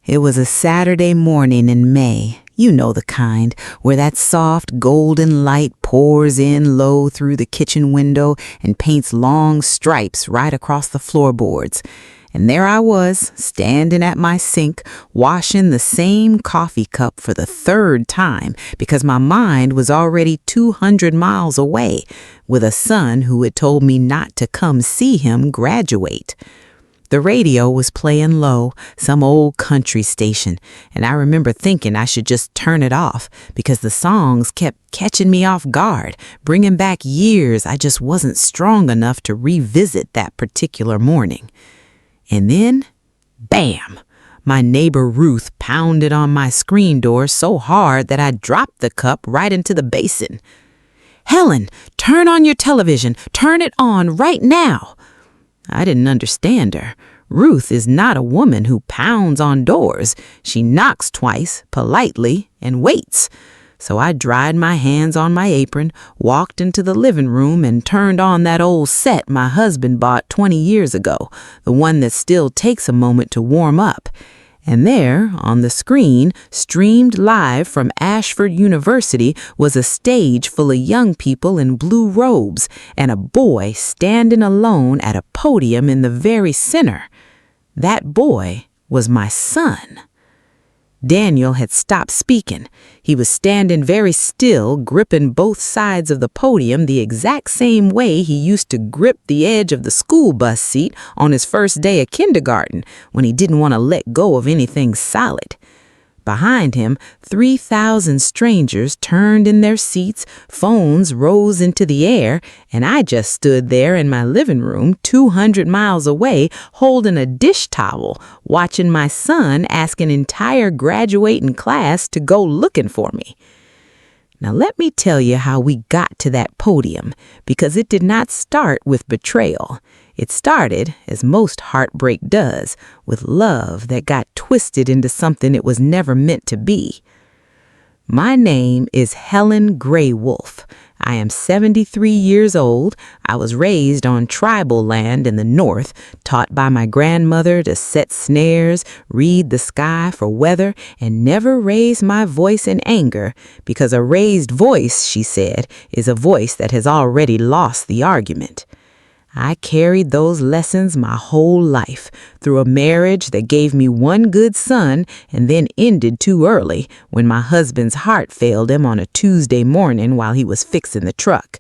It was a Saturday morning in May. You know the kind, where that soft golden light pours in low through the kitchen window and paints long stripes right across the floorboards. And there I was, standing at my sink, washing the same coffee cup for the third time because my mind was already 200 miles away, with a son who had told me not to come see him graduate. The radio was playing low, some old country station, and I remember thinking I should just turn it off because the songs kept catching me off guard, bringing back years I just wasn't strong enough to revisit that particular morning. And then, bam! My neighbor Ruth pounded on my screen door so hard that I dropped the cup right into the basin. "Helen, turn on your television. Turn it on right now." I didn't understand her. Ruth is not a woman who pounds on doors. She knocks twice, politely, and waits. So I dried my hands on my apron, walked into the living room, and turned on that old set my husband bought 20 years ago, the one that still takes a moment to warm up. And there, on the screen, streamed live from Ashford University, was a stage full of young people in blue robes and a boy standing alone at a podium in the very center. That boy was my son. Daniel had stopped speaking. He was standing very still, gripping both sides of the podium the exact same way he used to grip the edge of the school bus seat on his first day of kindergarten when he didn't want to let go of anything solid. Behind him, 3,000 strangers turned in their seats, phones rose into the air, and I just stood there in my living room 200 miles away holding a dish towel, watching my son ask an entire graduating class to go looking for me. Now let me tell you how we got to that podium, because it did not start with betrayal. It started, as most heartbreak does, with love that got twisted into something it was never meant to be. My name is Helen Gray Wolf. I am 73 years old. I was raised on tribal land in the North, taught by my grandmother to set snares, read the sky for weather, and never raise my voice in anger, because a raised voice, she said, is a voice that has already lost the argument. I carried those lessons my whole life, through a marriage that gave me one good son and then ended too early when my husband's heart failed him on a Tuesday morning while he was fixing the truck.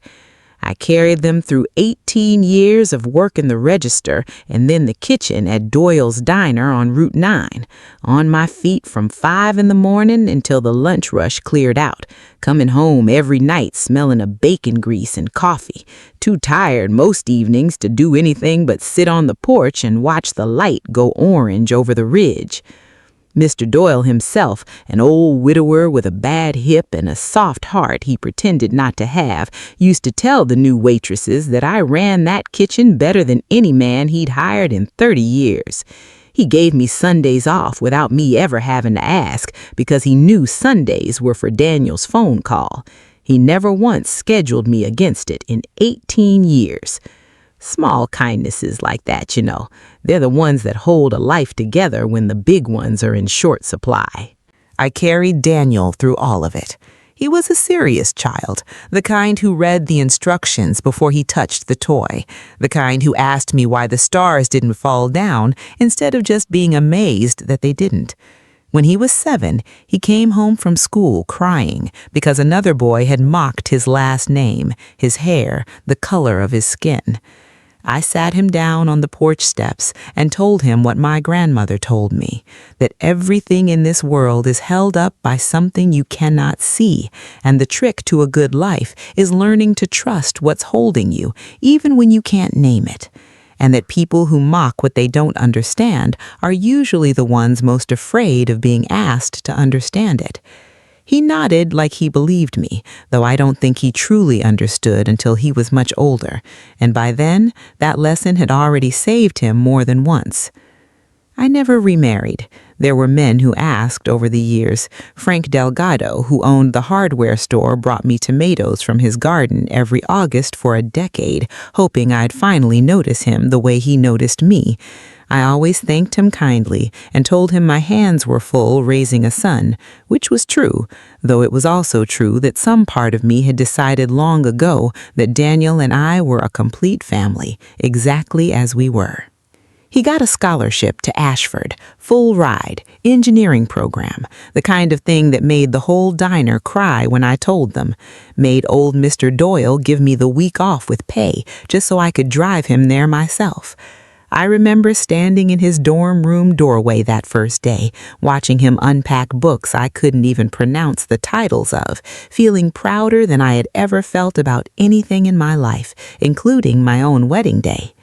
I carried them through 18 years of working the register and then the kitchen at Doyle's Diner on Route 9, on my feet from 5 in the morning until the lunch rush cleared out, coming home every night smelling of bacon grease and coffee, too tired most evenings to do anything but sit on the porch and watch the light go orange over the ridge. Mr. Doyle himself, an old widower with a bad hip and a soft heart he pretended not to have, used to tell the new waitresses that I ran that kitchen better than any man he'd hired in 30 years. He gave me Sundays off without me ever having to ask, because he knew Sundays were for Daniel's phone call. He never once scheduled me against it in 18 years. Small kindnesses like that, you know. They're the ones that hold a life together when the big ones are in short supply. I carried Daniel through all of it. He was a serious child, the kind who read the instructions before he touched the toy, the kind who asked me why the stars didn't fall down instead of just being amazed that they didn't. When he was 7, he came home from school crying because another boy had mocked his last name, his hair, the color of his skin. I sat him down on the porch steps and told him what my grandmother told me, that everything in this world is held up by something you cannot see, and the trick to a good life is learning to trust what's holding you, even when you can't name it, and that people who mock what they don't understand are usually the ones most afraid of being asked to understand it. He nodded like he believed me, though I don't think he truly understood until he was much older, and by then, that lesson had already saved him more than once. I never remarried. There were men who asked over the years. Frank Delgado, who owned the hardware store, brought me tomatoes from his garden every August for a decade, hoping I'd finally notice him the way he noticed me. I always thanked him kindly and told him my hands were full raising a son, which was true, though it was also true that some part of me had decided long ago that Daniel and I were a complete family, exactly as we were. He got a scholarship to Ashford, full ride, engineering program, the kind of thing that made the whole diner cry when I told them, made old Mr. Doyle give me the week off with pay just so I could drive him there myself. I remember standing in his dorm room doorway that first day, watching him unpack books I couldn't even pronounce the titles of, feeling prouder than I had ever felt about anything in my life, including my own wedding day.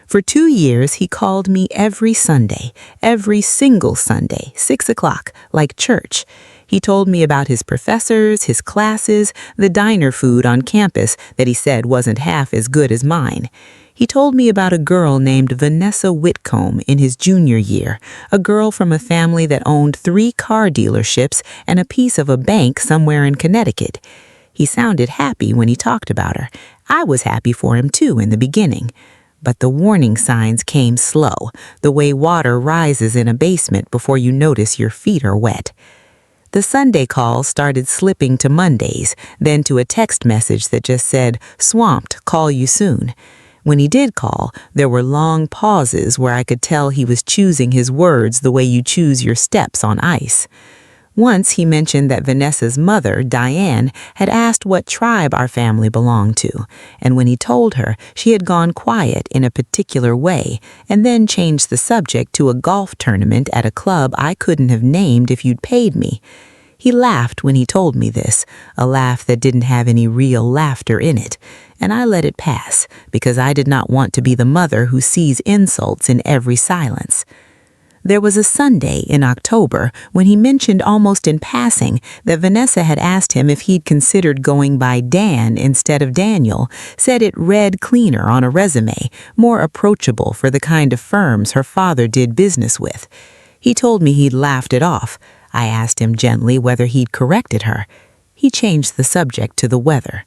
For 2 years, he called me every Sunday, every single Sunday, 6 o'clock, like church. He told me about his professors, his classes, the diner food on campus that he said wasn't half as good as mine. He told me about a girl named Vanessa Whitcomb in his junior year, a girl from a family that owned 3 car dealerships and a piece of a bank somewhere in Connecticut. He sounded happy when he talked about her. I was happy for him too in the beginning. But the warning signs came slow, the way water rises in a basement before you notice your feet are wet. The Sunday calls started slipping to Mondays, then to a text message that just said, "Swamped, call you soon." When he did call, there were long pauses where I could tell he was choosing his words the way you choose your steps on ice. Once he mentioned that Vanessa's mother, Diane, had asked what tribe our family belonged to, and when he told her, she had gone quiet in a particular way, and then changed the subject to a golf tournament at a club I couldn't have named if you'd paid me. He laughed when he told me this, a laugh that didn't have any real laughter in it, and I let it pass, because I did not want to be the mother who sees insults in every silence. There was a Sunday in October when he mentioned almost in passing that Vanessa had asked him if he'd considered going by Dan instead of Daniel, said it read cleaner on a resume, more approachable for the kind of firms her father did business with. He told me he'd laughed it off. I asked him gently whether he'd corrected her. He changed the subject to the weather.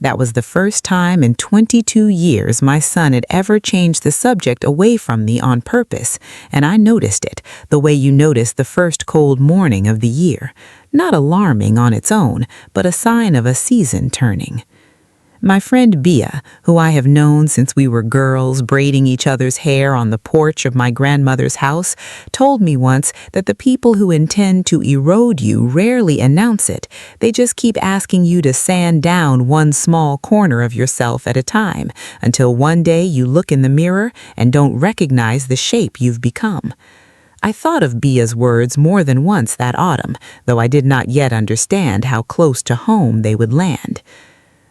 That was the first time in 22 years my son had ever changed the subject away from me on purpose, and I noticed it, the way you notice the first cold morning of the year. Not alarming on its own, but a sign of a season turning. My friend Bia, who I have known since we were girls braiding each other's hair on the porch of my grandmother's house, told me once that the people who intend to erode you rarely announce it. They just keep asking you to sand down one small corner of yourself at a time, until one day you look in the mirror and don't recognize the shape you've become. I thought of Bia's words more than once that autumn, though I did not yet understand how close to home they would land.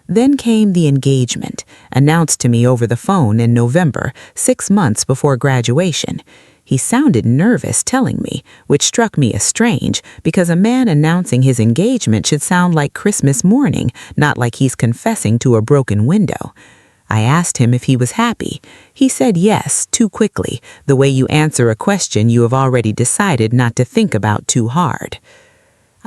Then came the engagement, announced to me over the phone in November, 6 months before graduation. He sounded nervous telling me, which struck me as strange, because a man announcing his engagement should sound like Christmas morning, not like he's confessing to a broken window. I asked him if he was happy. He said yes, too quickly, the way you answer a question you have already decided not to think about too hard.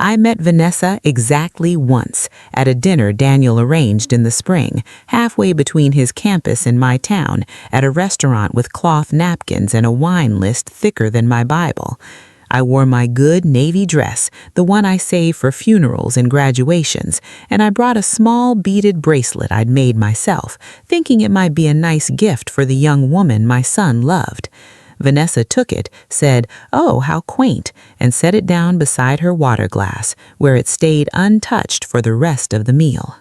I met Vanessa exactly once, at a dinner Daniel arranged in the spring, halfway between his campus and my town, at a restaurant with cloth napkins and a wine list thicker than my Bible. I wore my good navy dress, the one I save for funerals and graduations, and I brought a small beaded bracelet I'd made myself, thinking it might be a nice gift for the young woman my son loved. Vanessa took it, said, "Oh, how quaint," and set it down beside her water glass, where it stayed untouched for the rest of the meal.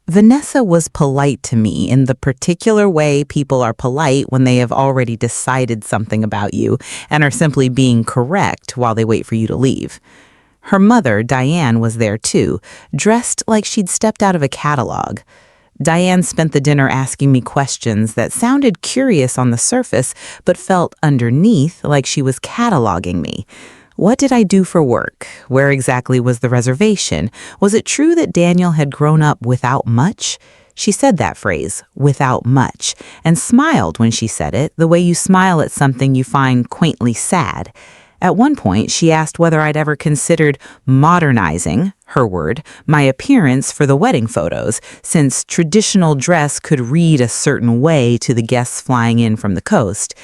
Vanessa was polite to me in the particular way people are polite when they have already decided something about you and are simply being correct while they wait for you to leave. Her mother, Diane, was there too, dressed like she'd stepped out of a catalog. Diane spent the dinner asking me questions that sounded curious on the surface, but felt underneath like she was cataloging me. What did I do for work? Where exactly was the reservation? Was it true that Daniel had grown up without much? She said that phrase, without much, and smiled when she said it, the way you smile at something you find quaintly sad. At one point, she asked whether I'd ever considered modernizing, her word, my appearance for the wedding photos, since traditional dress could read a certain way to the guests flying in from the coast.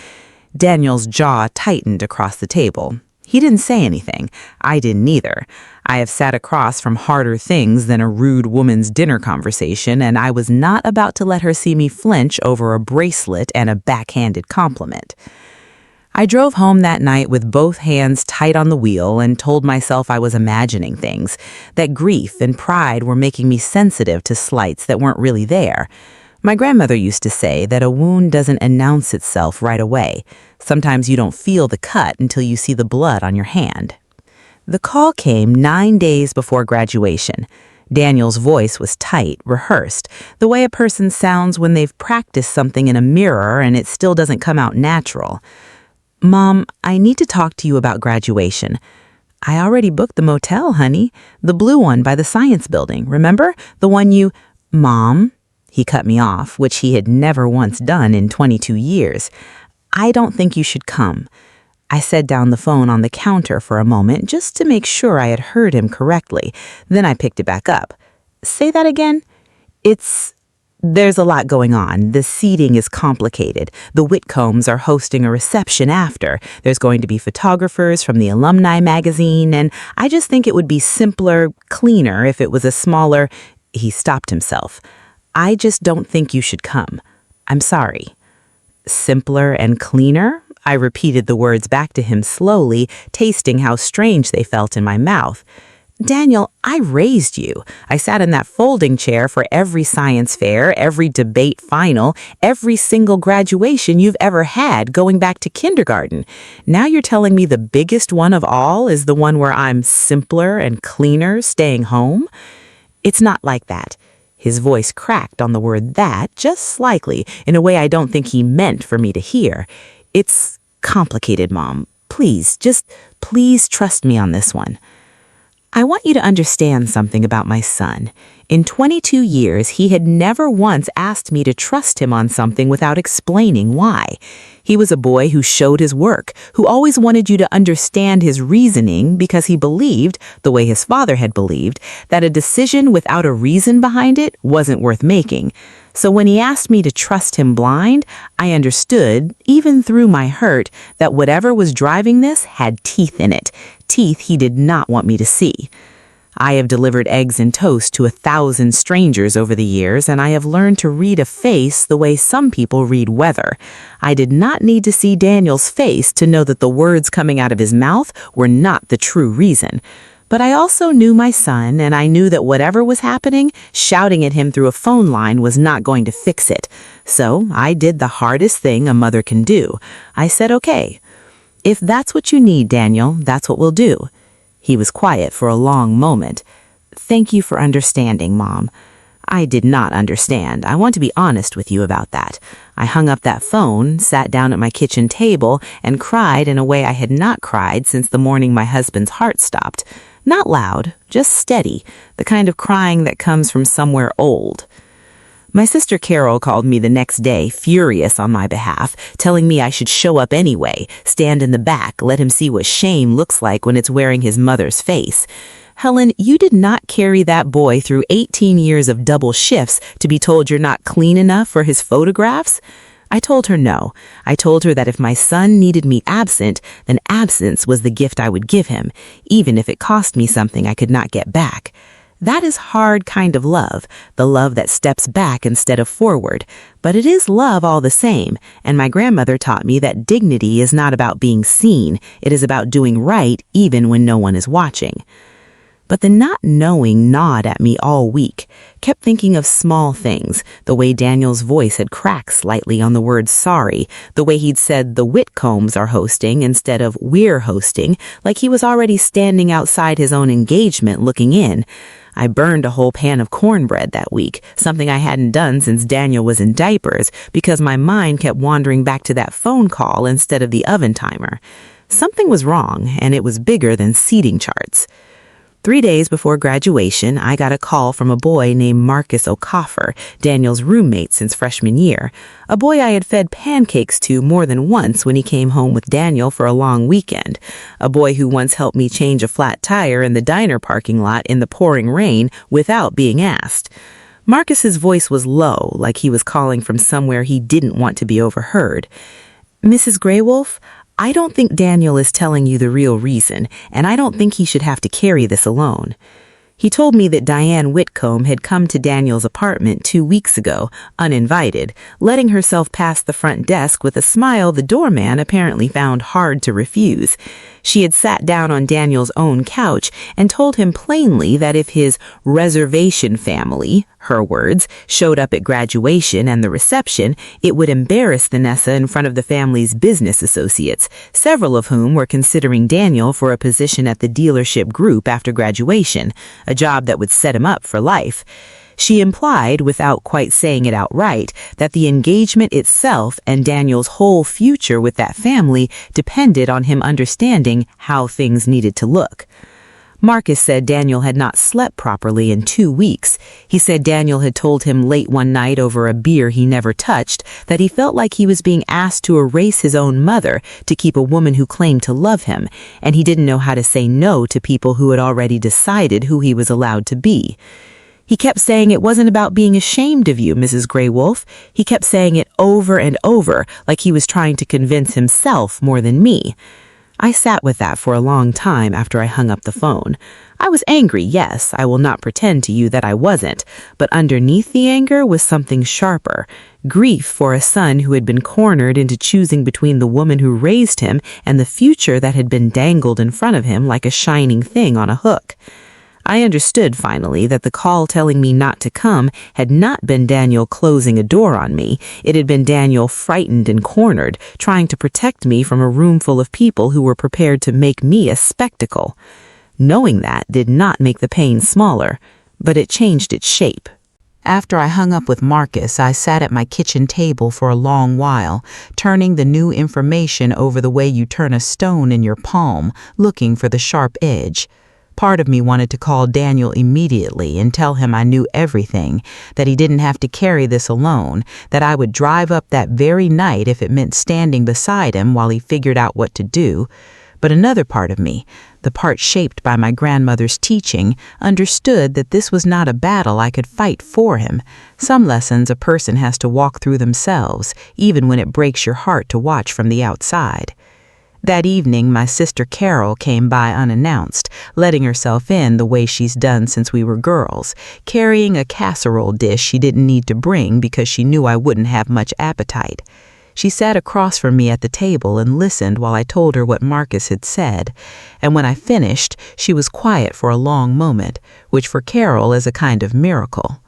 Daniel's jaw tightened across the table. He didn't say anything. I didn't either. I have sat across from harder things than a rude woman's dinner conversation, and I was not about to let her see me flinch over a bracelet and a backhanded compliment. I drove home that night with both hands tight on the wheel and told myself I was imagining things, that grief and pride were making me sensitive to slights that weren't really there. My grandmother used to say that a wound doesn't announce itself right away. Sometimes you don't feel the cut until you see the blood on your hand. The call came 9 days before graduation. Daniel's voice was tight, rehearsed, the way a person sounds when they've practiced something in a mirror and it still doesn't come out natural. "Mom, I need to talk to you about graduation." "I already booked the motel, honey. The blue one by the science building. Remember? The one you—" "Mom," he cut me off, which he had never once done in 22 years. "I don't think you should come." I set down the phone on the counter for a moment just to make sure I had heard him correctly. Then I picked it back up. "Say that again?" There's a lot going on. The seating is complicated. The Whitcombs are hosting a reception after. There's going to be photographers from the alumni magazine, and I just think it would be simpler, cleaner if it was a smaller—" He stopped himself. "I just don't think you should come. I'm sorry." "Simpler and cleaner?" I repeated the words back to him slowly, tasting how strange they felt in my mouth. "Daniel, I raised you. I sat in that folding chair for every science fair, every debate final, every single graduation you've ever had going back to kindergarten. Now you're telling me the biggest one of all is the one where I'm simpler and cleaner staying home? It's not like that." His voice cracked on the word "that" just slightly, in a way I don't think he meant for me to hear. "It's complicated, Mom. Please trust me on this one. I want you to understand something about my son. In 22 years, he had never once asked me to trust him on something without explaining why. He was a boy who showed his work, who always wanted you to understand his reasoning because he believed, the way his father had believed, that a decision without a reason behind it wasn't worth making. So when he asked me to trust him blind, I understood, even through my hurt, that whatever was driving this had teeth in it, teeth he did not want me to see. I have delivered eggs and toast to 1,000 strangers over the years, and I have learned to read a face the way some people read weather. I did not need to see Daniel's face to know that the words coming out of his mouth were not the true reason. But I also knew my son, and I knew that whatever was happening, shouting at him through a phone line was not going to fix it. So I did the hardest thing a mother can do. I said, "Okay, if that's what you need, Daniel, that's what we'll do." He was quiet for a long moment. "Thank you for understanding, Mom." I did not understand. I want to be honest with you about that. I hung up that phone, sat down at my kitchen table, and cried in a way I had not cried since the morning my husband's heart stopped. Not loud, just steady, the kind of crying that comes from somewhere old. My sister Carol called me the next day, furious on my behalf, telling me I should show up anyway, stand in the back, let him see what shame looks like when it's wearing his mother's face. "Helen, you did not carry that boy through 18 years of double shifts to be told you're not clean enough for his photographs?" I told her no. I told her that if my son needed me absent, then absence was the gift I would give him, even if it cost me something I could not get back. That is hard kind of love, the love that steps back instead of forward. But it is love all the same, and my grandmother taught me that dignity is not about being seen, it is about doing right even when no one is watching. But the not knowing gnawed at me all week, kept thinking of small things, the way Daniel's voice had cracked slightly on the word sorry, the way he'd said the Whitcombs are hosting instead of we're hosting, like he was already standing outside his own engagement looking in. I burned a whole pan of cornbread that week, something I hadn't done since Daniel was in diapers, because my mind kept wandering back to that phone call instead of the oven timer. Something was wrong, and it was bigger than seating charts. 3 days before graduation, I got a call from a boy named Marcus O'Coffer, Daniel's roommate since freshman year, a boy I had fed pancakes to more than once when he came home with Daniel for a long weekend, a boy who once helped me change a flat tire in the diner parking lot in the pouring rain without being asked. Marcus's voice was low, like he was calling from somewhere he didn't want to be overheard. Mrs. Graywolf, I don't think Daniel is telling you the real reason, and I don't think he should have to carry this alone. He told me that Diane Whitcomb had come to Daniel's apartment 2 weeks ago, uninvited, letting herself past the front desk with a smile the doorman apparently found hard to refuse. She had sat down on Daniel's own couch and told him plainly that if his reservation family, her words, showed up at graduation and the reception, it would embarrass Vanessa in front of the family's business associates, several of whom were considering Daniel for a position at the dealership group after graduation, a job that would set him up for life. She implied, without quite saying it outright, that the engagement itself and Daniel's whole future with that family depended on him understanding how things needed to look. Marcus said Daniel had not slept properly in 2 weeks. He said Daniel had told him late one night over a beer he never touched that he felt like he was being asked to erase his own mother to keep a woman who claimed to love him, and he didn't know how to say no to people who had already decided who he was allowed to be. He kept saying it wasn't about being ashamed of you, Mrs. Graywolf. He kept saying it over and over, like he was trying to convince himself more than me. I sat with that for a long time after I hung up the phone. I was angry, yes, I will not pretend to you that I wasn't, but underneath the anger was something sharper, grief for a son who had been cornered into choosing between the woman who raised him and the future that had been dangled in front of him like a shining thing on a hook. I understood finally that the call telling me not to come had not been Daniel closing a door on me. It had been Daniel frightened and cornered, trying to protect me from a room full of people who were prepared to make me a spectacle. Knowing that did not make the pain smaller, but it changed its shape. After I hung up with Marcus, I sat at my kitchen table for a long while, turning the new information over the way you turn a stone in your palm, looking for the sharp edge. Part of me wanted to call Daniel immediately and tell him I knew everything, that he didn't have to carry this alone, that I would drive up that very night if it meant standing beside him while he figured out what to do. But another part of me, the part shaped by my grandmother's teaching, understood that this was not a battle I could fight for him. Some lessons a person has to walk through themselves, even when it breaks your heart to watch from the outside. That evening, my sister Carol came by unannounced, letting herself in the way she's done since we were girls, carrying a casserole dish she didn't need to bring because she knew I wouldn't have much appetite. She sat across from me at the table and listened while I told her what Marcus had said, and when I finished, she was quiet for a long moment, which for Carol is a kind of miracle.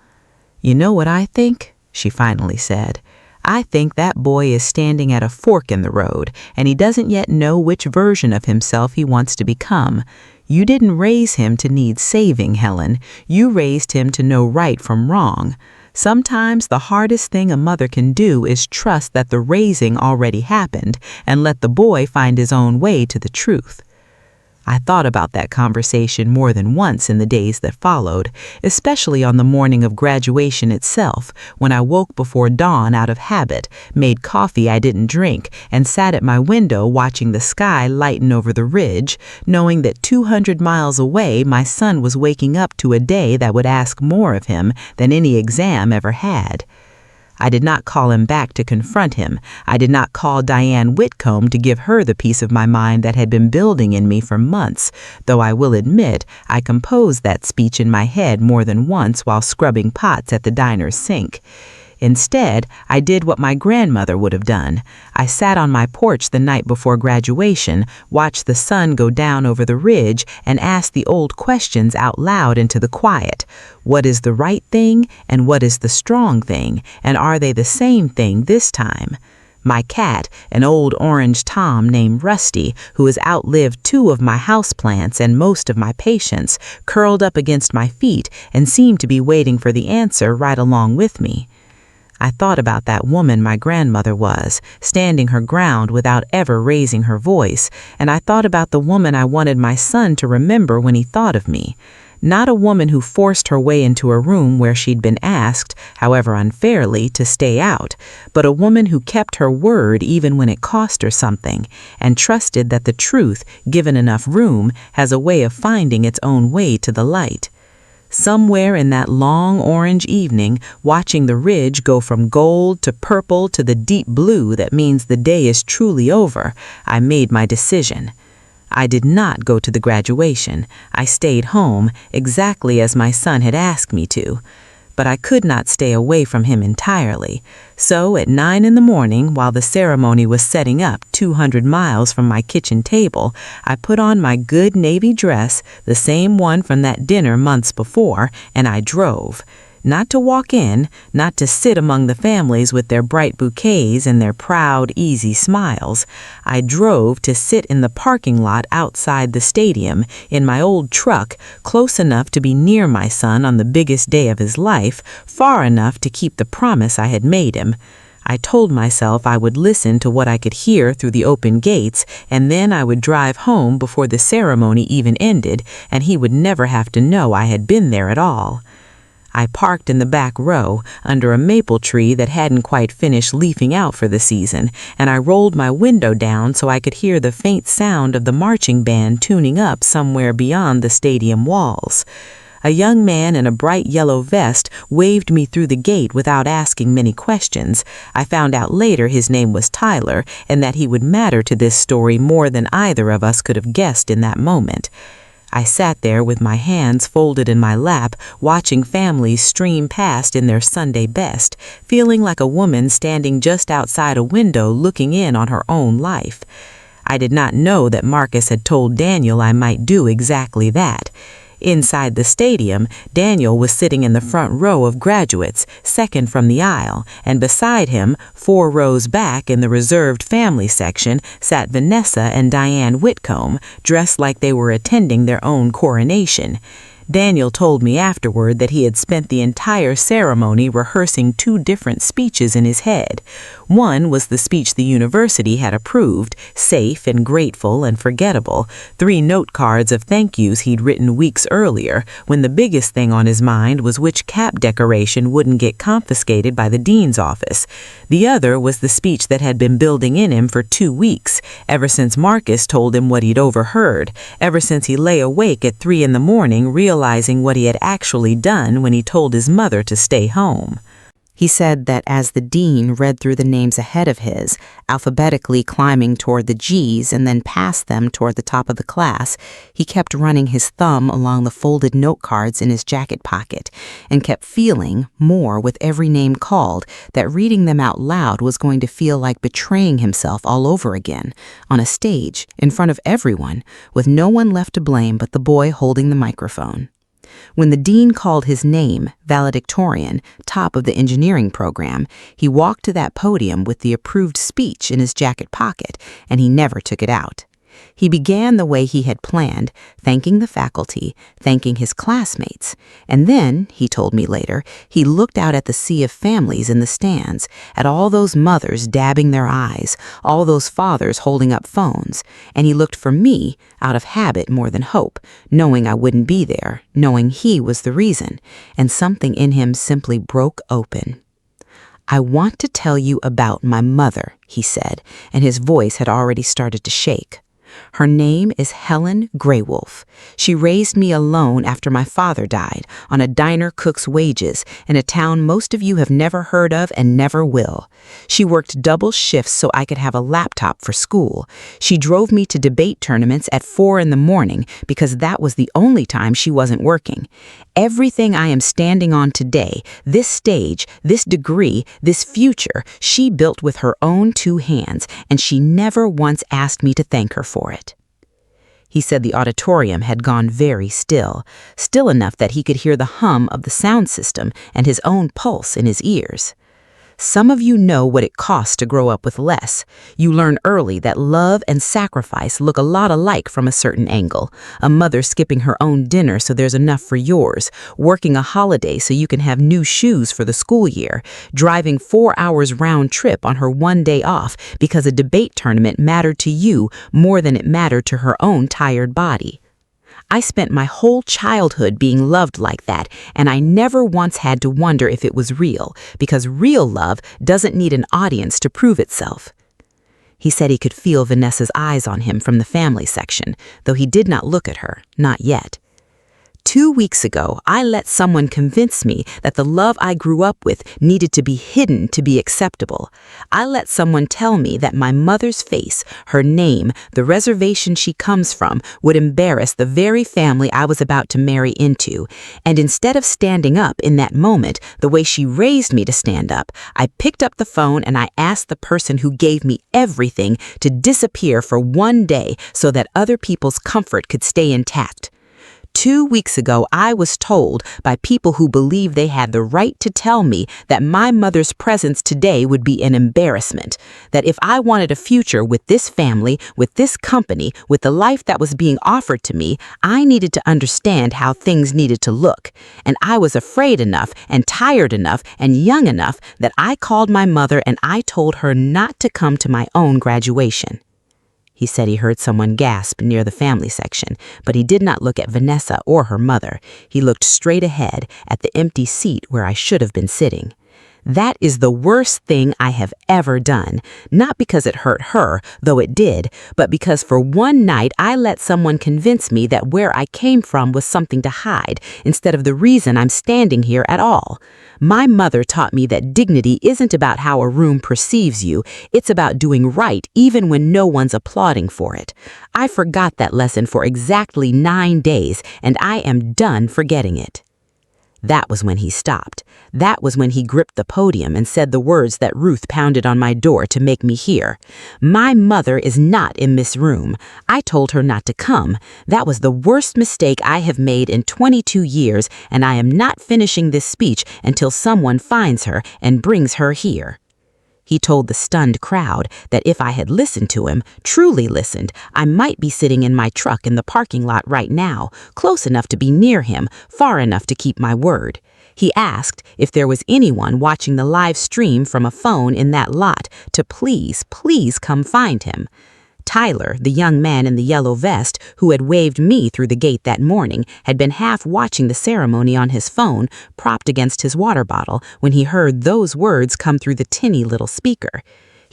"You know what I think?" she finally said. "I think that boy is standing at a fork in the road, and he doesn't yet know which version of himself he wants to become. You didn't raise him to need saving, Helen. You raised him to know right from wrong. Sometimes the hardest thing a mother can do is trust that the raising already happened and let the boy find his own way to the truth." I thought about that conversation more than once in the days that followed, especially on the morning of graduation itself, when I woke before dawn out of habit, made coffee I didn't drink, and sat at my window watching the sky lighten over the ridge, knowing that 200 miles away my son was waking up to a day that would ask more of him than any exam ever had. I did not call him back to confront him. I did not call Diane Whitcomb to give her the peace of my mind that had been building in me for months, though I will admit I composed that speech in my head more than once while scrubbing pots at the diner's sink. Instead, I did what my grandmother would have done. I sat on my porch the night before graduation, watched the sun go down over the ridge, and asked the old questions out loud into the quiet. What is the right thing, and what is the strong thing, and are they the same thing this time? My cat, an old orange Tom named Rusty, who has outlived 2 of my houseplants and most of my patients, curled up against my feet and seemed to be waiting for the answer right along with me. I thought about that woman my grandmother was, standing her ground without ever raising her voice, and I thought about the woman I wanted my son to remember when he thought of me. Not a woman who forced her way into a room where she'd been asked, however unfairly, to stay out, but a woman who kept her word even when it cost her something, and trusted that the truth, given enough room, has a way of finding its own way to the light. Somewhere in that long orange evening, watching the ridge go from gold to purple to the deep blue that means the day is truly over, I made my decision. I did not go to the graduation. I stayed home, exactly as my son had asked me to. But I could not stay away from him entirely. So at 9 in the morning, while the ceremony was setting up 200 miles from my kitchen table, I put on my good navy dress, the same one from that dinner months before, and I drove. Not to walk in, not to sit among the families with their bright bouquets and their proud, easy smiles. I drove to sit in the parking lot outside the stadium in my old truck, close enough to be near my son on the biggest day of his life, far enough to keep the promise I had made him. I told myself I would listen to what I could hear through the open gates, and then I would drive home before the ceremony even ended, and he would never have to know I had been there at all. I parked in the back row under a maple tree that hadn't quite finished leafing out for the season, and I rolled my window down so I could hear the faint sound of the marching band tuning up somewhere beyond the stadium walls. A young man in a bright yellow vest waved me through the gate without asking many questions. I found out later his name was Tyler, and that he would matter to this story more than either of us could have guessed in that moment. I sat there with my hands folded in my lap, watching families stream past in their Sunday best, feeling like a woman standing just outside a window looking in on her own life. I did not know that Marcus had told Daniel I might do exactly that. Inside the stadium, Daniel was sitting in the front row of graduates, second from the aisle, and beside him, 4 rows back in the reserved family section, sat Vanessa and Diane Whitcomb, dressed like they were attending their own coronation. Daniel told me afterward that he had spent the entire ceremony rehearsing 2 different speeches in his head. One was the speech the university had approved, safe and grateful and forgettable, 3 note cards of thank yous he'd written weeks earlier, when the biggest thing on his mind was which cap decoration wouldn't get confiscated by the dean's office. The other was the speech that had been building in him for 2 weeks, ever since Marcus told him what he'd overheard, ever since he lay awake at 3 in the morning realizing what he had actually done when he told his mother to stay home. He said that as the dean read through the names ahead of his, alphabetically climbing toward the G's and then past them toward the top of the class, he kept running his thumb along the folded note cards in his jacket pocket and kept feeling, more with every name called, that reading them out loud was going to feel like betraying himself all over again, on a stage, in front of everyone, with no one left to blame but the boy holding the microphone. When the dean called his name, valedictorian, top of the engineering program, he walked to that podium with the approved speech in his jacket pocket, and he never took it out. He began the way he had planned, thanking the faculty, thanking his classmates, and then, he told me later, he looked out at the sea of families in the stands, at all those mothers dabbing their eyes, all those fathers holding up phones, and he looked for me, out of habit more than hope, knowing I wouldn't be there, knowing he was the reason, and something in him simply broke open. "I want to tell you about my mother," he said, and his voice had already started to shake. "Her name is Helen Graywolf. She raised me alone after my father died, on a diner cook's wages, in a town most of you have never heard of and never will. She worked double shifts so I could have a laptop for school. She drove me to debate tournaments at 4 in the morning because that was the only time she wasn't working. Everything I am standing on today, this stage, this degree, this future, she built with her own 2 hands, and she never once asked me to thank her for it." He said the auditorium had gone very still, still enough that he could hear the hum of the sound system and his own pulse in his ears. Some of you know what it costs to grow up with less. You learn early that love and sacrifice look a lot alike from a certain angle. A mother skipping her own dinner so there's enough for yours, working a holiday so you can have new shoes for the school year, driving 4 hours round trip on her 1 day off because a debate tournament mattered to you more than it mattered to her own tired body. I spent my whole childhood being loved like that, and I never once had to wonder if it was real, because real love doesn't need an audience to prove itself. He said he could feel Vanessa's eyes on him from the family section, though he did not look at her, not yet. 2 weeks ago, I let someone convince me that the love I grew up with needed to be hidden to be acceptable. I let someone tell me that my mother's face, her name, the reservation she comes from, would embarrass the very family I was about to marry into. And instead of standing up in that moment the way she raised me to stand up, I picked up the phone and I asked the person who gave me everything to disappear for one day so that other people's comfort could stay intact. 2 weeks ago, I was told by people who believed they had the right to tell me that my mother's presence today would be an embarrassment, that if I wanted a future with this family, with this company, with the life that was being offered to me, I needed to understand how things needed to look. And I was afraid enough and tired enough and young enough that I called my mother and I told her not to come to my own graduation. He said he heard someone gasp near the family section, but he did not look at Vanessa or her mother. He looked straight ahead at the empty seat where I should have been sitting. That is the worst thing I have ever done, not because it hurt her, though it did, but because for one night I let someone convince me that where I came from was something to hide, instead of the reason I'm standing here at all. My mother taught me that dignity isn't about how a room perceives you, it's about doing right even when no one's applauding for it. I forgot that lesson for exactly 9 days, and I am done forgetting it. That was when he stopped. That was when he gripped the podium and said the words that Ruth pounded on my door to make me hear. My mother is not in this room. I told her not to come. That was the worst mistake I have made in 22 years, and I am not finishing this speech until someone finds her and brings her here. He told the stunned crowd that if I had listened to him, truly listened, I might be sitting in my truck in the parking lot right now, close enough to be near him, far enough to keep my word. He asked if there was anyone watching the live stream from a phone in that lot to please come find him. Tyler, the young man in the yellow vest who had waved me through the gate that morning, had been half watching the ceremony on his phone, propped against his water bottle, when he heard those words come through the tinny little speaker.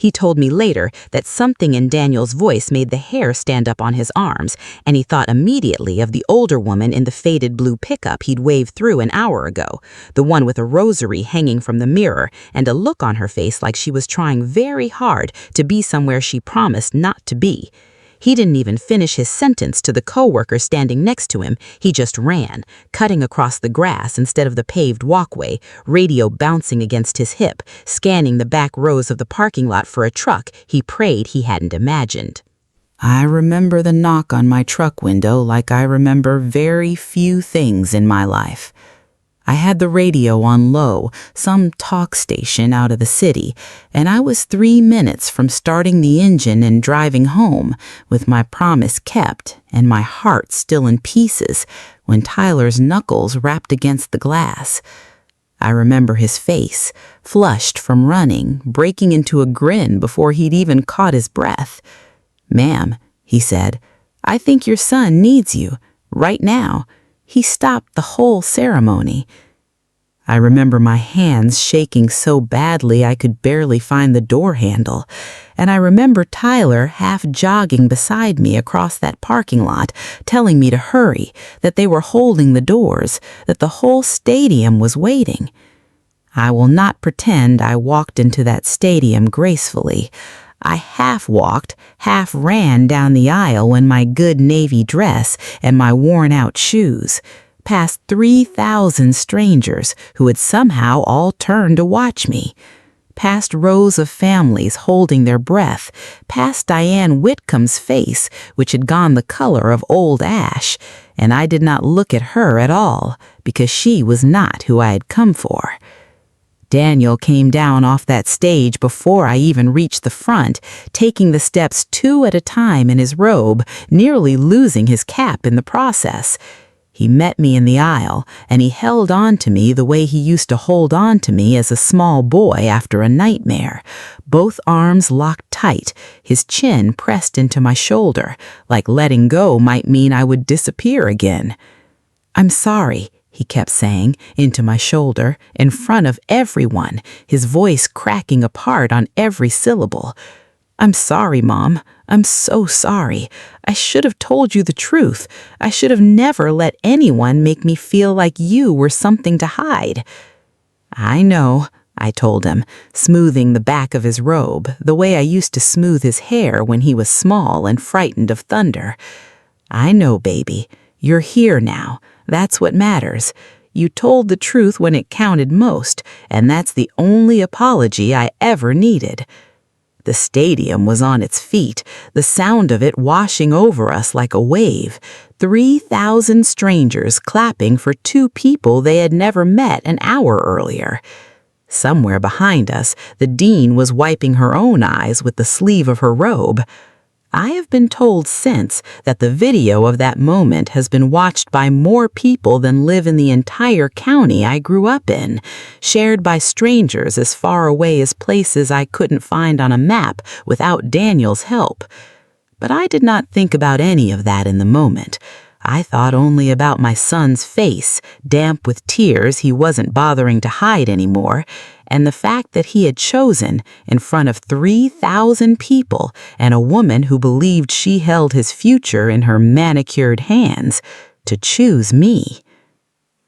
He told me later that something in Daniel's voice made the hair stand up on his arms, and he thought immediately of the older woman in the faded blue pickup he'd waved through an hour ago, the one with a rosary hanging from the mirror and a look on her face like she was trying very hard to be somewhere she promised not to be. He didn't even finish his sentence to the coworker standing next to him. He just ran, cutting across the grass instead of the paved walkway, radio bouncing against his hip, scanning the back rows of the parking lot for a truck he prayed he hadn't imagined. I remember the knock on my truck window like I remember very few things in my life. I had the radio on low, some talk station out of the city, and I was 3 minutes from starting the engine and driving home, with my promise kept and my heart still in pieces, when Tyler's knuckles rapped against the glass. I remember his face, flushed from running, breaking into a grin before he'd even caught his breath. "Ma'am," he said, "I think your son needs you, right now." He stopped the whole ceremony. I remember my hands shaking so badly I could barely find the door handle, and I remember Tyler half jogging beside me across that parking lot, telling me to hurry, that they were holding the doors, that the whole stadium was waiting. I will not pretend I walked into that stadium gracefully. I half walked, half ran down the aisle in my good navy dress and my worn-out shoes, past 3,000 strangers who had somehow all turned to watch me, past rows of families holding their breath, past Diane Whitcomb's face, which had gone the color of old ash, and I did not look at her at all, because she was not who I had come for. Daniel came down off that stage before I even reached the front, taking the steps 2 at a time in his robe, nearly losing his cap in the process. He met me in the aisle, and he held on to me the way he used to hold on to me as a small boy after a nightmare, both arms locked tight, his chin pressed into my shoulder, like letting go might mean I would disappear again. "I'm sorry," he kept saying, into my shoulder, in front of everyone, his voice cracking apart on every syllable. "I'm sorry, Mom. I'm so sorry. I should have told you the truth. I should have never let anyone make me feel like you were something to hide." "I know," I told him, smoothing the back of his robe, the way I used to smooth his hair when he was small and frightened of thunder. "I know, baby. You're here now. That's what matters. You told the truth when it counted most, and that's the only apology I ever needed." The stadium was on its feet, the sound of it washing over us like a wave. 3,000 strangers clapping for two people they had never met an hour earlier. Somewhere behind us, the dean was wiping her own eyes with the sleeve of her robe. I have been told since that the video of that moment has been watched by more people than live in the entire county I grew up in, shared by strangers as far away as places I couldn't find on a map without Daniel's help. But I did not think about any of that in the moment. I thought only about my son's face, damp with tears he wasn't bothering to hide anymore, and the fact that he had chosen, in front of 3,000 people and a woman who believed she held his future in her manicured hands, to choose me.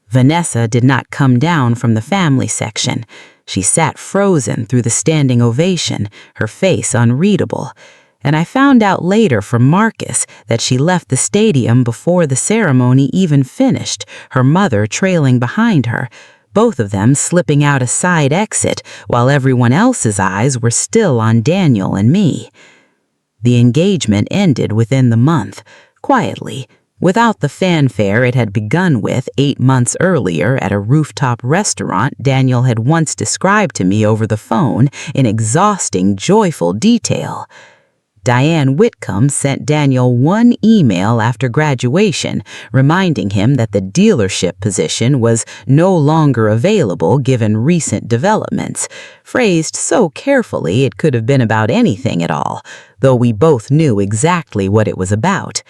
Vanessa did not come down from the family section. She sat frozen through the standing ovation, her face unreadable. And I found out later from Marcus that she left the stadium before the ceremony even finished, her mother trailing behind her, both of them slipping out a side exit while everyone else's eyes were still on Daniel and me. The engagement ended within the month, quietly, without the fanfare it had begun with 8 months earlier at a rooftop restaurant Daniel had once described to me over the phone in exhausting, joyful detail. Diane Whitcomb sent Daniel one email after graduation, reminding him that the dealership position was no longer available given recent developments, phrased so carefully it could have been about anything at all, though we both knew exactly what it was about.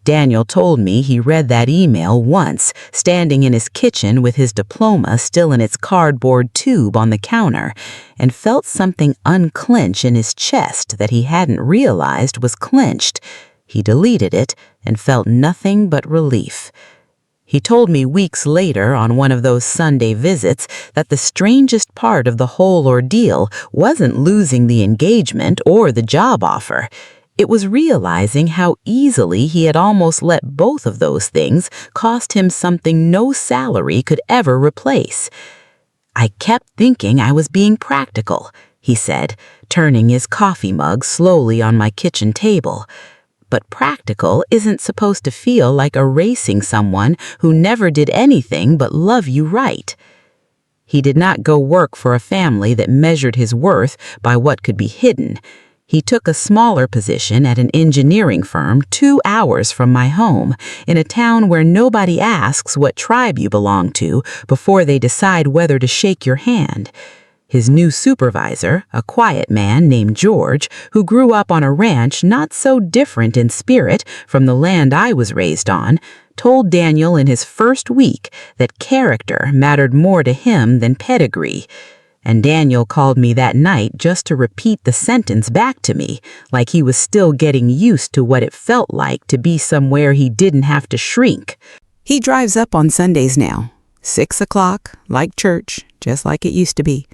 Daniel told me he read that email once, standing in his kitchen with his diploma still in its cardboard tube on the counter, and felt something unclench in his chest that he hadn't realized was clenched. He deleted it and felt nothing but relief. He told me weeks later on one of those Sunday visits that the strangest part of the whole ordeal wasn't losing the engagement or the job offer. It was realizing how easily he had almost let both of those things cost him something no salary could ever replace. "I kept thinking I was being practical," he said, turning his coffee mug slowly on my kitchen table. "But practical isn't supposed to feel like erasing someone who never did anything but love you right." He did not go work for a family that measured his worth by what could be hidden. He took a smaller position at an engineering firm 2 hours from my home, in a town where nobody asks what tribe you belong to before they decide whether to shake your hand. His new supervisor, a quiet man named George, who grew up on a ranch not so different in spirit from the land I was raised on, told Daniel in his first week that character mattered more to him than pedigree. And Daniel called me that night just to repeat the sentence back to me, like he was still getting used to what it felt like to be somewhere he didn't have to shrink. He drives up on Sundays now, 6 o'clock, like church, just like it used to be.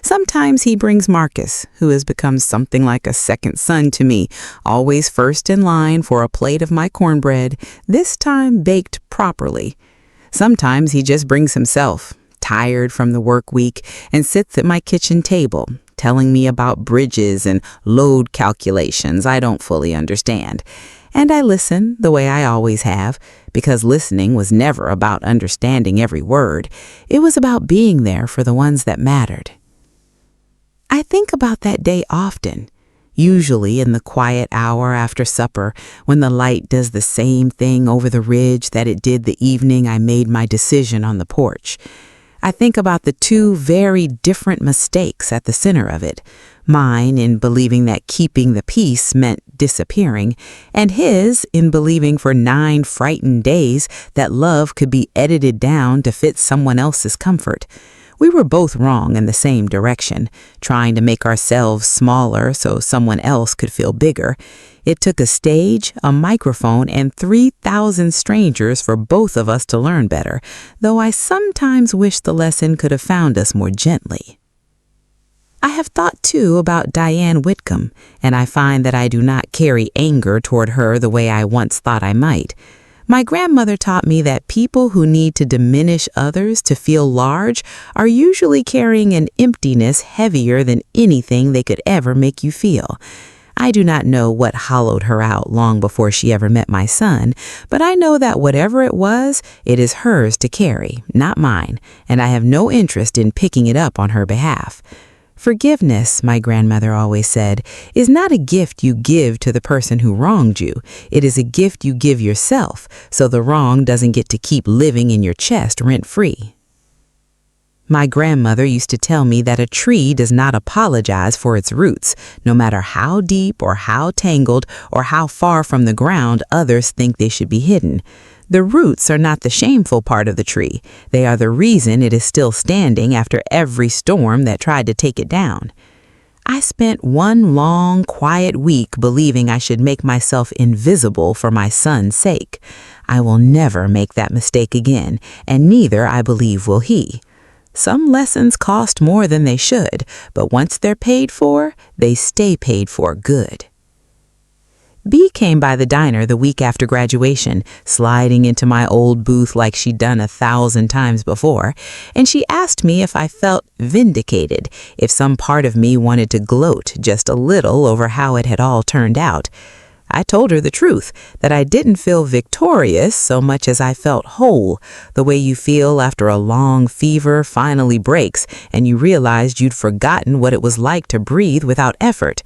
Sometimes he brings Marcus, who has become something like a second son to me, always first in line for a plate of my cornbread, this time baked properly. Sometimes he just brings himself, tired from the work week, and sits at my kitchen table, telling me about bridges and load calculations I don't fully understand. And I listen the way I always have, because listening was never about understanding every word. It was about being there for the ones that mattered. I think about that day often, usually in the quiet hour after supper, when the light does the same thing over the ridge that it did the evening I made my decision on the porch. I think about the two very different mistakes at the center of it, mine in believing that keeping the peace meant disappearing, and his in believing for 9 frightened days that love could be edited down to fit someone else's comfort. We were both wrong in the same direction, trying to make ourselves smaller so someone else could feel bigger. It took a stage, a microphone, and 3,000 strangers for both of us to learn better, though I sometimes wish the lesson could have found us more gently. I have thought, too, about Diane Whitcomb, and I find that I do not carry anger toward her the way I once thought I might. My grandmother taught me that people who need to diminish others to feel large are usually carrying an emptiness heavier than anything they could ever make you feel. I do not know what hollowed her out long before she ever met my son, but I know that whatever it was, it is hers to carry, not mine, and I have no interest in picking it up on her behalf. Forgiveness, my grandmother always said, is not a gift you give to the person who wronged you. It is a gift you give yourself, so the wrong doesn't get to keep living in your chest rent-free. My grandmother used to tell me that a tree does not apologize for its roots, no matter how deep or how tangled or how far from the ground others think they should be hidden. The roots are not the shameful part of the tree. They are the reason it is still standing after every storm that tried to take it down. I spent one long, quiet week believing I should make myself invisible for my son's sake. I will never make that mistake again, and neither, I believe, will he. Some lessons cost more than they should, but once they're paid for, they stay paid for good. Bea came by the diner the week after graduation, sliding into my old booth like she'd done 1,000 times before, and she asked me if I felt vindicated, if some part of me wanted to gloat just a little over how it had all turned out. I told her the truth, that I didn't feel victorious so much as I felt whole, the way you feel after a long fever finally breaks and you realized you'd forgotten what it was like to breathe without effort.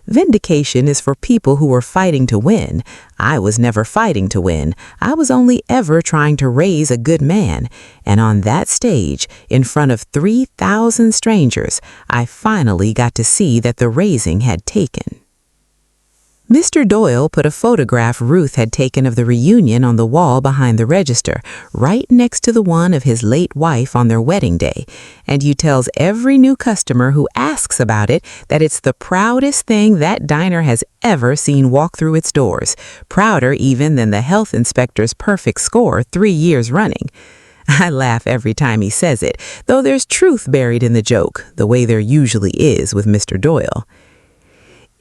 Vindication is for people who were fighting to win. I was never fighting to win. I was only ever trying to raise a good man. And on that stage, in front of 3,000 strangers, I finally got to see that the raising had taken. Mr. Doyle put a photograph Ruth had taken of the reunion on the wall behind the register, right next to the one of his late wife on their wedding day, and he tells every new customer who asks about it that it's the proudest thing that diner has ever seen walk through its doors, prouder even than the health inspector's perfect score 3 years running. I laugh every time he says it, though there's truth buried in the joke, the way there usually is with Mr. Doyle.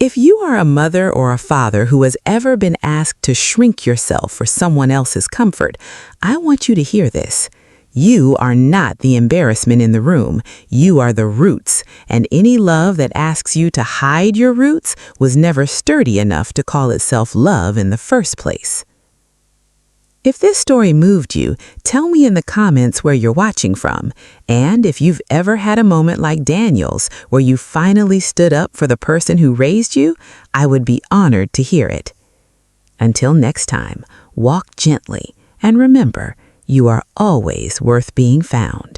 If you are a mother or a father who has ever been asked to shrink yourself for someone else's comfort, I want you to hear this. You are not the embarrassment in the room. You are the roots, and any love that asks you to hide your roots was never sturdy enough to call itself love in the first place. If this story moved you, tell me in the comments where you're watching from. And if you've ever had a moment like Daniel's, where you finally stood up for the person who raised you, I would be honored to hear it. Until next time, walk gently, and remember, you are always worth being found.